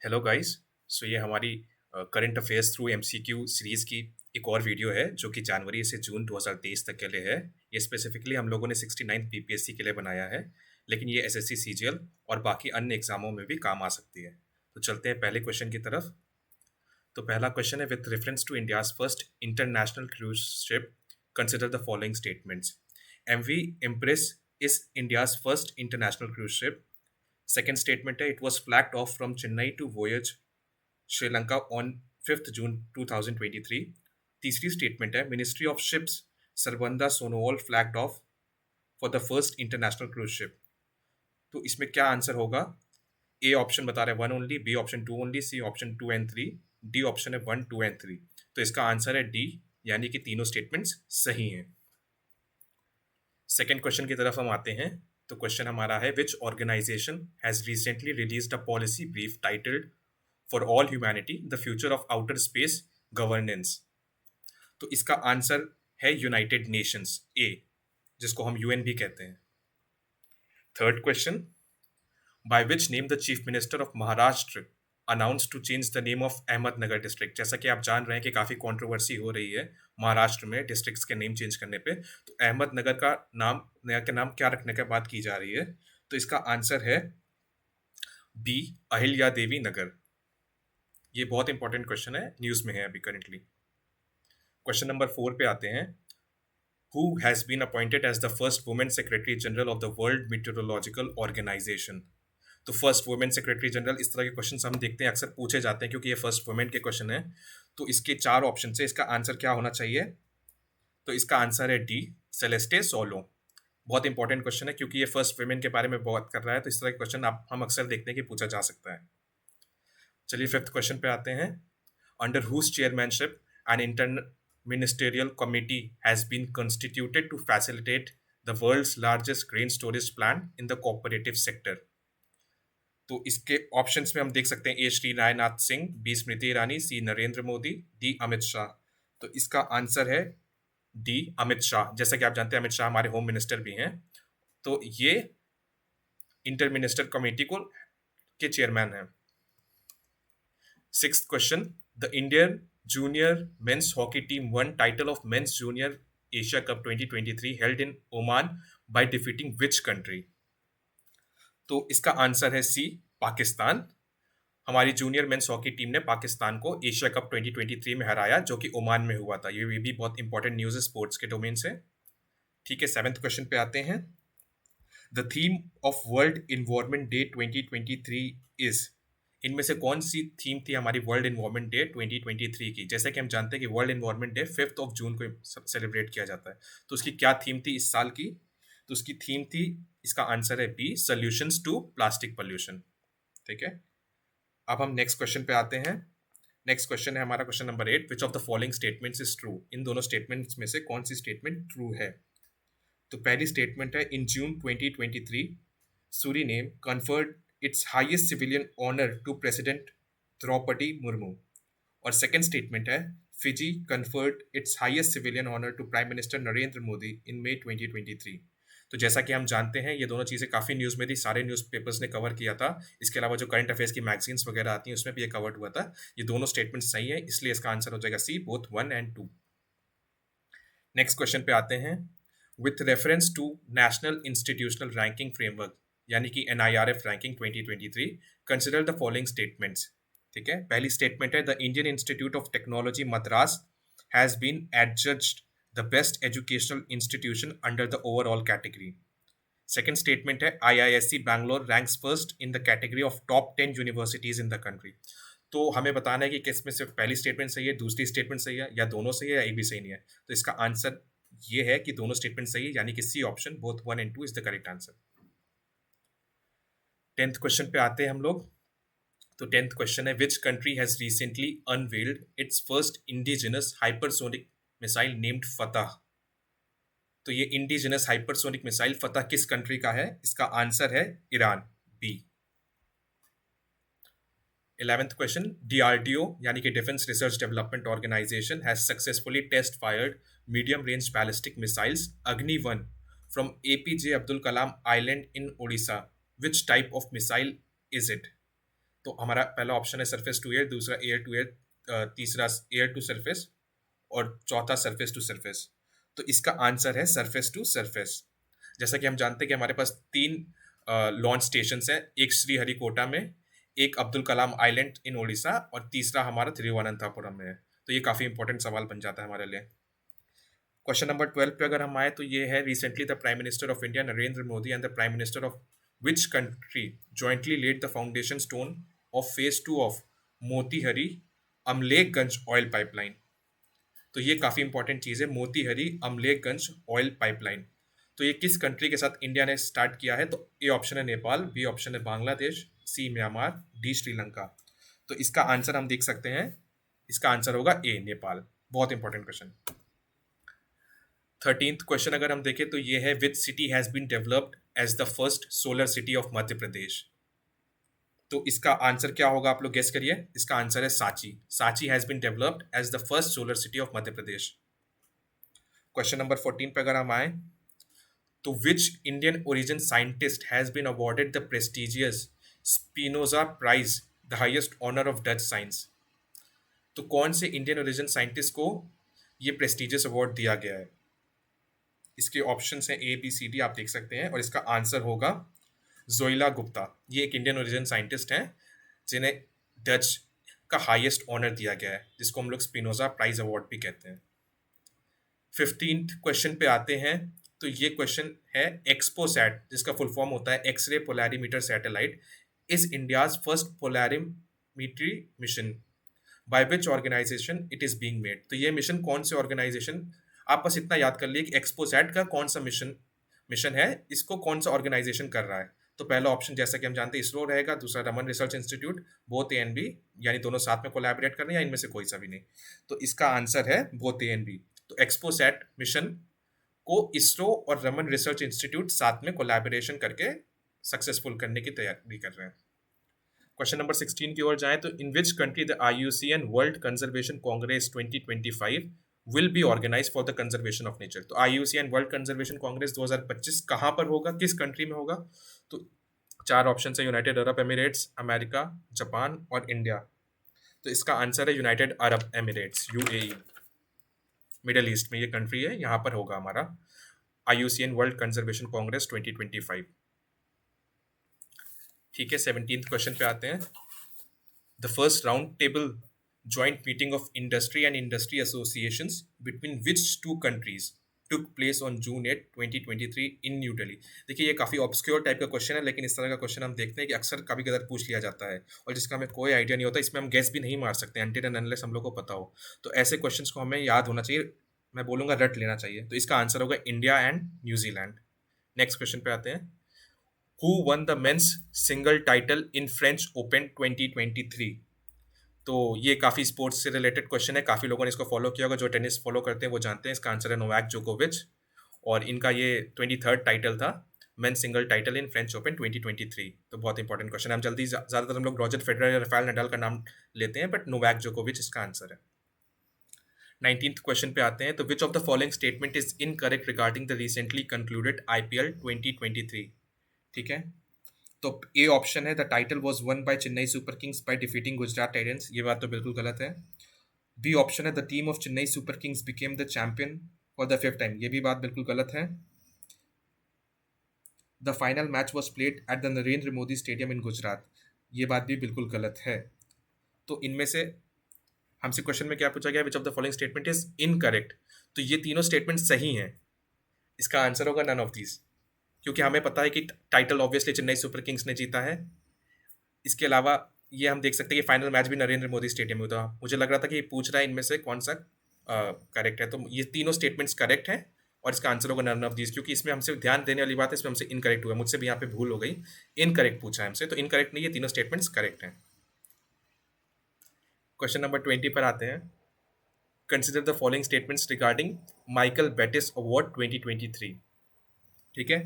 Hello guys. सो ये हमारी current affairs through MCQ series की एक और वीडियो है जो कि जनवरी से जून 2023 तक के लिए है। ये स्पेसिफिकली हम लोगों ने 69th बीपीएससी के लिए बनाया है, लेकिन ये एसएससी सीजीएल और बाकी अन्य एग्जामों में भी काम आ सकती है। तो चलते हैं पहले क्वेश्चन की तरफ। तो पहला क्वेश्चन है, with reference to India's first international cruise ship consider the following statements. MV Empress is India's first international cruise ship. Second statement है, it was flagged off from Chennai to voyage Sri Lanka on 5th June 2023। तीसरी statement है, ministry of ships Sarbananda Sonowal flagged off for the first international cruise ship. तो इसमें क्या answer होगा? A option बता रहे हैं 1 only, B option 2 only, C option 2 and 3, D option है 1 2 एंड 3। तो इसका आंसर है डी, यानी कि तीनों स्टेटमेंट्स सही हैं। सेकेंड क्वेश्चन की तरफ हम आते हैं। तो क्वेश्चन हमारा है, which organisation has recently released a policy brief titled for all humanity the future of outer space governance. तो इसका आंसर है यूनाइटेड नेशंस, ए, जिसको हम यूएन भी कहते हैं। Third question, by which name the chief minister of Maharashtra announce to change the name of Ahmednagar district. जैसा कि आप जान रहे हैं कि काफ़ी कंट्रोवर्सी हो रही है महाराष्ट्र में डिस्ट्रिक्ट्स के नेम चेंज करने पे। तो अहमदनगर का नाम, नया के नाम क्या रखने की बात की जा रही है। तो इसका आंसर है बी, अहिल्या देवी नगर। ये बहुत इंपॉर्टेंट क्वेश्चन है, न्यूज़ में है अभी करेंटली। क्वेश्चन नंबर 4 पे आते हैं। Who has been appointed as the first women secretary general of the world meteorological organisation. तो फर्स्ट वुमेन सेक्रेटरी जनरल, इस तरह के क्वेश्चन हम देखते हैं, अक्सर पूछे जाते हैं क्योंकि ये फर्स्ट वुमेन के क्वेश्चन है। तो इसके चार ऑप्शन से इसका आंसर क्या होना चाहिए? तो इसका आंसर है डी, सेलेस्टे सोलो। बहुत इंपॉर्टेंट क्वेश्चन है क्योंकि ये फर्स्ट वुमेन के बारे में बात कर रहा है, तो इस तरह के क्वेश्चन आप हम अक्सर देखते हैं कि पूछा जा सकता है। चलिए फिफ्थ क्वेश्चन पे आते हैं। Under whose chairmanship an inter ministerial committee has been constituted to facilitate the world's largest grain storage plant in the cooperative sector। तो इसके ऑप्शंस में हम देख सकते हैं, ए श्री राजनाथ सिंह, बी स्मृति ईरानी, सी नरेंद्र मोदी, डी अमित शाह। तो इसका आंसर है डी, अमित शाह। जैसा कि आप जानते हैं अमित शाह हमारे होम मिनिस्टर भी हैं, तो ये इंटर मिनिस्टर कमेटी को के चेयरमैन हैं। Sixth question, the Indian junior men's hockey team one title of mains junior Asia cup 2023 held in Oman by defeating which country. तो इसका आंसर है सी, पाकिस्तान। हमारी जूनियर मेंस हॉकी टीम ने पाकिस्तान को Asia cup 2023 में हराया, जो कि ओमान में हुआ था। ये भी बहुत इंपॉर्टेंट न्यूज़ है स्पोर्ट्स के डोमेन से। ठीक है, सेवेंथ क्वेश्चन पे आते हैं। The theme of world environment day 2023 is. इनमें से कौन सी थीम थी हमारी वर्ल्ड इन्वायरमेंट डे 2023 की? जैसे कि हम जानते हैं कि world environment day 5th of June को सेलिब्रेट किया जाता है, तो उसकी क्या थीम थी इस साल की? तो उसकी थीम थी, इसका आंसर है B, solutions to plastic pollution. ठीक है, अब हम नेक्स्ट क्वेश्चन पे आते हैं। नेक्स्ट क्वेश्चन है हमारा question number 8, which of the following statements is true. इन दोनों स्टेटमेंट्स में से कौन सी स्टेटमेंट ट्रू है? तो पहली स्टेटमेंट है, in June 2023 Suriname conferred its highest civilian honour to president Droupadi Murmu. और सेकेंड स्टेटमेंट है, Fiji conferred its highest civilian honour to prime minister Narendra Modi in May 2023। तो जैसा कि हम जानते हैं ये दोनों चीज़ें काफ़ी न्यूज़ में थी, सारे न्यूज़पेपर्स ने कवर किया था। इसके अलावा जो करंट अफेयर्स की मैगजीन्स वगैरह आती हैं उसमें भी ये कवर्ड हुआ था। ये दोनों स्टेटमेंट सही है, इसलिए इसका आंसर हो जाएगा C, both 1 and 2। Next question पे आते हैं। With reference to national institutional ranking framework, यानी कि NIRF ranking 2023, consider the following statements. ठीक है, पहली स्टेटमेंट है, the Indian institute of technology Madras has been adjudged the best educational institution under the overall category. Second statement है, IISc Bangalore ranks first in the category of top 10 universities in the country. तो हमें बताना है कि किस में से पहली स्टेटमेंट सही है, दूसरी स्टेटमेंट सही है, या दोनों सही है, या एक भी सही नहीं है। तो इसका आंसर ये है कि दोनों स्टेटमेंट सही है, यानी कि C option, both 1 and 2 is the correct answer. 10th question पे आते हैं हम लोग। तो 10th क्वेश्चन है, which country has recently unveiled its first indigenous hypersonic missile named Fattah. तो ये इंडिजिनस हाइपरसोनिक मिसाइल फतह किस कंट्री का है? इसका आंसर है Iran, B. 11th question, DRDO यानी कि defence research development organisation has successfully test fired medium range ballistic missiles Agni from APJ Abdul Kalam island in Odisha. Which type of missile is it? तो हमारा पहला ऑप्शन है सरफेस टू एयर, दूसरा air to air, तीसरा air to surface और चौथा surface to surface. तो इसका आंसर है सरफेस टू सरफेस। जैसा कि हम जानते हैं कि हमारे पास तीन लॉन्च स्टेशन हैं, एक श्रीहरिकोटा में, एक अब्दुल कलाम आइलैंड इन ओडिशा और तीसरा हमारा तिरुवनंतपुरम में है। तो ये काफ़ी इंपॉर्टेंट सवाल बन जाता है हमारे लिए। क्वेश्चन नंबर 12 पे अगर हम आए तो ये है, recently the prime minister of India Narendra Modi and the prime minister of which country jointly laid the foundation stone of phase 2 of Motihari Amlekhganj oil pipeline. तो ये काफ़ी इंपॉर्टेंट चीज़ है, मोतीहरी अमलेखगंज ऑयल पाइपलाइन। तो ये किस कंट्री के साथ इंडिया ने स्टार्ट किया है? तो ए ऑप्शन है नेपाल, बी ऑप्शन है बांग्लादेश, सी म्यांमार, डी श्रीलंका। तो इसका आंसर हम देख सकते हैं, इसका आंसर होगा ए नेपाल। बहुत इंपॉर्टेंट क्वेश्चन। 13th क्वेश्चन अगर हम देखें तो ये है, which city has been developed as the first solar city of Madhya Pradesh. तो इसका आंसर क्या होगा, आप लोग गेस करिए। इसका आंसर है Sanchi. Sanchi has been developed as the first solar city of Madhya Pradesh. Question number 14 पे अगर हम आए तो which Indian origin scientist has been awarded the prestigious Spinoza prize, the highest honour of Dutch science. तो कौन से इंडियन ओरिजिन साइंटिस्ट को ये प्रेस्टिजियस अवार्ड दिया गया है? इसके ऑप्शंस हैं ए बी सी डी, आप देख सकते हैं, और इसका आंसर होगा जोइला गुप्ता। ये एक इंडियन ओरिजिन साइंटिस्ट हैं जिन्हें डच का हाईएस्ट ऑनर दिया गया है, जिसको हम लोग स्पिनोजा प्राइज अवार्ड भी कहते हैं। 15th क्वेश्चन पे आते हैं तो ये क्वेश्चन है, एक्सपोसैट जिसका फुल फॉर्म होता है x ray polarimeter satellite is India's first polarimetry mission, by which organisation it is being made. तो ये मिशन कौन से ऑर्गेनाइजेशन, आप बस इतना याद कर लिए कि एक्सपोसैट का कौन सा मिशन मिशन है, इसको कौन सा ऑर्गेनाइजेशन कर रहा है। तो पहला ऑप्शन जैसा कि हम जानते हैं इसरो रहेगा, दूसरा Raman research institute, both A and B, यानी दोनों साथ में कोलैबोरेट कर रहे हैं या इनमें से कोई सा भी नहीं। तो इसका आंसर है बोथ ए एंड बी। तो एक्सपोसैट मिशन को इसरो और रमन रिसर्च इंस्टीट्यूट साथ में कोलैबोरेशन करके सक्सेसफुल करने की तैयारी कर रहे हैं। क्वेश्चन नंबर 16 की ओर जाएं तो in which country the IUCN world conservation congress 2025 will be organise for the conservation of nature. तो IUCN वर्ल्ड कंजर्वेशन कांग्रेस 2025 कहाँ पर होगा, किस कंट्री में होगा? तो चार ऑप्शन है, United Arab Emirates, America, Japan और इंडिया। तो इसका आंसर है United Arab Emirates, UAE, middle east में ये कंट्री है, यहाँ पर होगा हमारा IUCN वर्ल्ड कंजर्वेशन कांग्रेस 2025। ठीक है, 17th क्वेश्चन पे आते हैं। The first round table joint meeting of industry and industry associations between which two countries took place on June 8 2023 in New Delhi. देखिए ये काफ़ी ऑब्सक्योर टाइप का क्वेश्चन है, लेकिन इस तरह का क्वेश्चन हम देखते हैं कि अक्सर कभी कभार पूछ लिया जाता है और जिसका हमें कोई आइडिया नहीं होता, इसमें हम गैस भी नहीं मार सकते अनटिल एंड अनलेस हम लोग को पता हो। तो ऐसे क्वेश्चंस को हमें याद होना चाहिए, मैं बोलूँगा रट लेना चाहिए। तो इसका आंसर होगा India and New Zealand. Next question पे आते हैं, who one the men's single title in French open 2023। तो ये काफ़ी स्पोर्ट्स से रिलेटेड क्वेश्चन है, काफ़ी लोगों ने इसको फॉलो किया होगा, जो टेनिस फॉलो करते हैं वो जानते हैं। इसका आंसर है नोवाक जोकोविच और इनका ये 23rd टाइटल था, men single title in French open 2023। तो बहुत इंपॉर्टेंट क्वेश्चन है, हम जल्दी ज़्यादातर हम लोग रॉजर फेडरर या राफेल नडाल का नाम लेते हैं, बट नोवाक जोकोविच इसका आंसर है। 19th क्वेश्चन पे आते हैं, तो विच of the following statement is incorrect regarding the recently concluded IPL 2023। ठीक है, तो ए ऑप्शन है, the title was one by Chennai super Kings by defeating Gujarat Titans. ये बात तो बिल्कुल गलत है। बी ऑप्शन है, the team of Chennai super Kings became the champion for the 5th time. ये भी बात बिल्कुल गलत है। The final match was played at the Narendra Modi stadium इन गुजरात। ये बात भी बिल्कुल गलत है। तो इनमें से हमसे क्वेश्चन में क्या पूछा गया, विच of the following statement is incorrect. तो ये तीनों स्टेटमेंट सही हैं, इसका आंसर होगा नन ऑफ दीज, क्योंकि हमें पता है कि title obviously Chennai super Kings ने जीता है। इसके अलावा ये हम देख सकते हैं कि फाइनल मैच भी नरेंद्र मोदी स्टेडियम में हुआ। मुझे लग रहा था कि ये पूछ रहा है इनमें से कौन सा करेक्ट है, तो ये तीनों स्टेटमेंट्स करेक्ट हैं और इसका आंसर होगा नन ऑफ दीज, क्योंकि इसमें हमसे ध्यान देने वाली बात है, इसमें हमसे इनकरेक्ट हुआ, मुझसे भी यहाँ पे भूल हो गई, इनकरेक्ट पूछा है हमसे, तो इनकरेक्ट नहीं, ये तीनों स्टेटमेंट्स करेक्ट हैं। क्वेश्चन नंबर 20 पर आते हैं, consider the following statements regarding Michael Bates award 2023। ठीक है,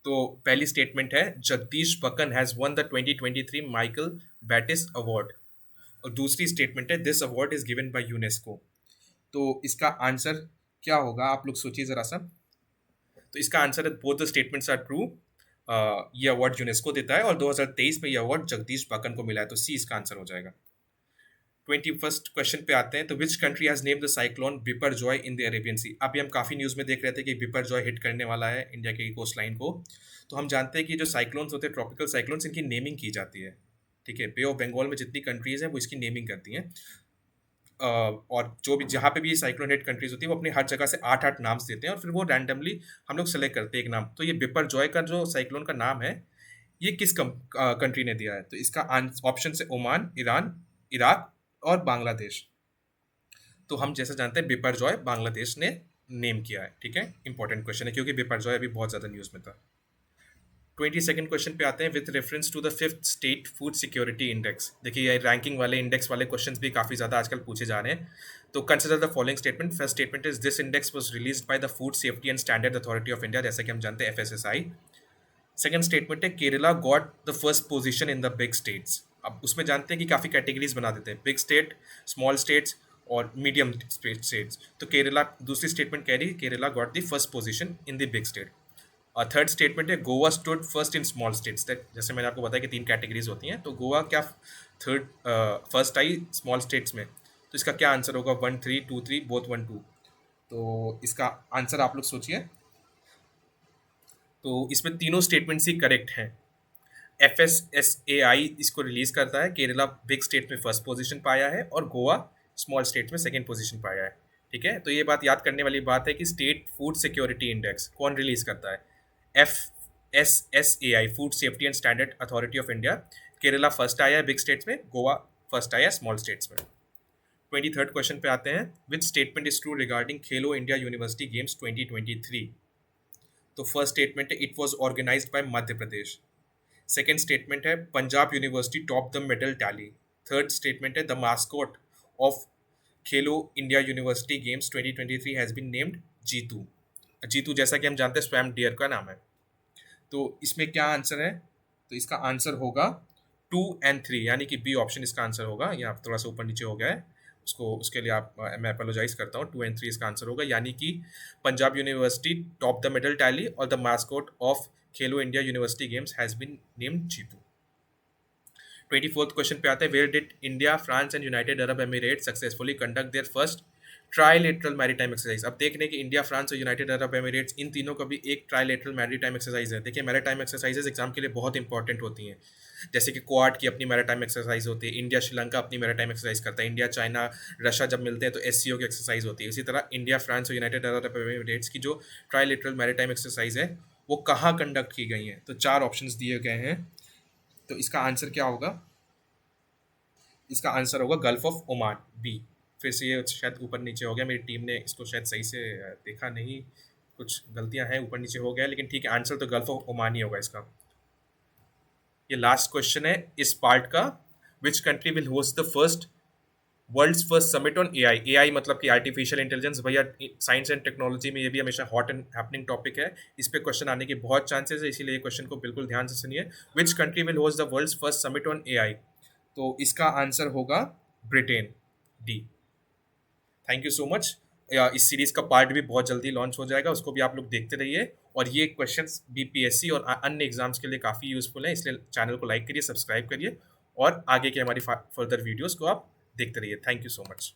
तो पहली स्टेटमेंट है, Jagdish Bakan has won the 2023 Michael Bates award. और दूसरी स्टेटमेंट है, this award is given by UNESCO. तो इसका आंसर क्या होगा, आप लोग सोचिए जरा सा। तो इसका आंसर है, both the statements are true, ये अवार्ड यूनेस्को देता है और 2023 में ये अवार्ड जगदीश बकन को मिला है, तो सी इसका आंसर हो जाएगा। 21st क्वेश्चन पे आते हैं, तो which country has named the cyclone Biparjoy in the Arabian sea. अभी हम काफ़ी न्यूज़ में देख रहे थे कि बिपर जॉय हिट करने वाला है इंडिया की कोस्ट लाइन को। तो हम जानते हैं कि जो साइक्लोन्स होते हैं, ट्रॉपिकल साइक्लोन्स, इनकी नेमिंग की जाती है। ठीक है, बे ऑफ बंगाल में जितनी कंट्रीज हैं वो इसकी नेमिंग करती हैं। और जो भी जहाँ पे भी साइक्लोन हिट कंट्रीज होती है वो अपनी हर जगह से 8-8 नाम्स देते हैं और फिर वो रैंडमली हम लोग सेलेक्ट करते हैं एक नाम। तो ये बिपर जॉय का जो साइक्लोन का नाम है, ये किस कंट्री ने दिया है? तो इसका ऑप्शन है ओमान, ईरान, इराक और बांग्लादेश। तो हम जैसा जानते हैं बिपर जॉय बांग्लादेश ने नेम किया है। ठीक है, इंपॉर्टेंट क्वेश्चन है क्योंकि बिपर जॉय अभी बहुत ज़्यादा न्यूज़ में था। 22nd क्वेश्चन पे आते हैं, with reference to the fifth state food security index. देखिए ये रैंकिंग वाले इंडेक्स वाले क्वेश्चंस भी काफ़ी ज़्यादा आजकल पूछे जा रहे हैं। तो consider the following statement. First statement is this index was released by the food safety and standard authority of India, जैसा कि हम जानते हैं एफएसएसआई। सेकंड स्टेटमेंट है Kerala got the first position in the big states. अब उसमें जानते हैं कि काफ़ी कैटेगरीज बना देते हैं, बिग स्टेट, स्मॉल स्टेट्स और मीडियम स्टेट्स। तो केरला, दूसरी स्टेटमेंट कह रही है Kerala got the first position in the big state. और थर्ड स्टेटमेंट है Goa stood first in small states. जैसे मैंने आपको बताया कि 3 कैटेगरीज होती हैं, तो गोवा क्या थर्ड फर्स्ट आई स्मॉल स्टेट्स में। तो इसका क्या आंसर होगा? 1 3 2 3 बोथ 1 2। तो इसका आंसर आप लोग सोचिए। तो इसमें तीनों स्टेटमेंट्स ही करेक्ट हैं। एफएसएसएआई इसको रिलीज करता है, केरला बिग स्टेट में फर्स्ट पोजीशन पाया है और गोवा स्मॉल स्टेट में सेकंड पोजीशन पाया है। ठीक है, तो ये बात याद करने वाली बात है कि स्टेट फूड सिक्योरिटी इंडेक्स कौन रिलीज करता है? FSSAI, food safety and standard authority of India. Kerala first आया है बिग स्टेट्स में, गोवा फर्स्ट आया है स्मॉल स्टेट्स में। 23rd क्वेश्चन पे आते हैं, which statement is true regarding Khelo India university games 2023। तो फर्स्ट स्टेटमेंट है it was organised by Madhya Pradesh. Second statement है Punjab university top the medal tally. Third statement है the mascot of Khelo India university games 2023 has been named Jitu. Jitu जैसा कि हम जानते हैं swum dear का नाम है। तो इसमें क्या आंसर है? तो इसका आंसर होगा 2 और 3, यानी कि बी ऑप्शन इसका आंसर होगा। ये आप थोड़ा सा ऊपर नीचे हो गया है, उसको उसके लिए आप मैं अपोलोजाइज करता हूँ। 2 और 3 इसका आंसर होगा, यानी कि Punjab university top the medal tally और the mascot of Khelo India university games has been named Jeetu. 24th question पे आते हैं, where did India, France and United Arab Emirate successfully conduct their first trilateral maritime exercise. अब देख रहे हैं कि India, France और यूनाइटेड अरब एमिरेट्स, इन तीनों का भी एक ट्राइलेटरल मैरीटाइम एक्सरसाइज है। देखिए मैरीटाइम एक्सरसाइजेज एग्जाम के लिए बहुत इंपॉर्टेंट होती हैं। जैसे कि क्वाड की अपनी मैरीटाइम एक्सरसाइज होती है, इंडिया श्रीलंका अपनी मैरीटाइम एक्सरसाइज करता है, इंडिया चाइना रशिया जब मिलते हैं तो एससीओ की एक्सरसाइज होती है। इसी तरह इंडिया, फ्रांस और यूनाइटेड अरब एमिरेट्स की जो ट्राइलेटरल मैरीटाइम एक्सरसाइज है वो कहाँ कंडक्ट की गई है? तो 4 ऑप्शंस दिए गए हैं। तो इसका आंसर क्या होगा? इसका आंसर होगा गल्फ ऑफ ओमान, बी। फिर से ये शायद ऊपर नीचे हो गया, मेरी टीम ने इसको शायद सही से देखा नहीं, कुछ गलतियां हैं, ऊपर नीचे हो गया, लेकिन ठीक है, आंसर तो गल्फ ऑफ ओमान ही होगा इसका। ये लास्ट क्वेश्चन है इस पार्ट का, which country will host the first world's first summit on AI. AI मतलब कि आर्टिफिशियल इंटेलिजेंस। भैया साइंस एंड टेक्नोलॉजी में ये भी हमेशा हॉट एंड हैपनिंग टॉपिक है, इस पे क्वेश्चन आने के बहुत चांसेस है, इसीलिए क्वेश्चन को बिल्कुल ध्यान से सुनिए। Which country will host the world's first summit on AI? तो इसका आंसर होगा Britain, D. Thank you so much. इस सीरीज का पार्ट भी बहुत जल्दी लॉन्च हो जाएगा, उसको भी आप लोग देखते रहिए। और ये क्वेश्चंस बीपीएससी और अन्य एग्जाम्स के लिए काफ़ी यूजफुल है, इसलिए चैनल को लाइक करिए, सब्सक्राइब करिए और आगे की हमारी फर्दर वीडियोस को आप देखते रहिए। Thank you so much.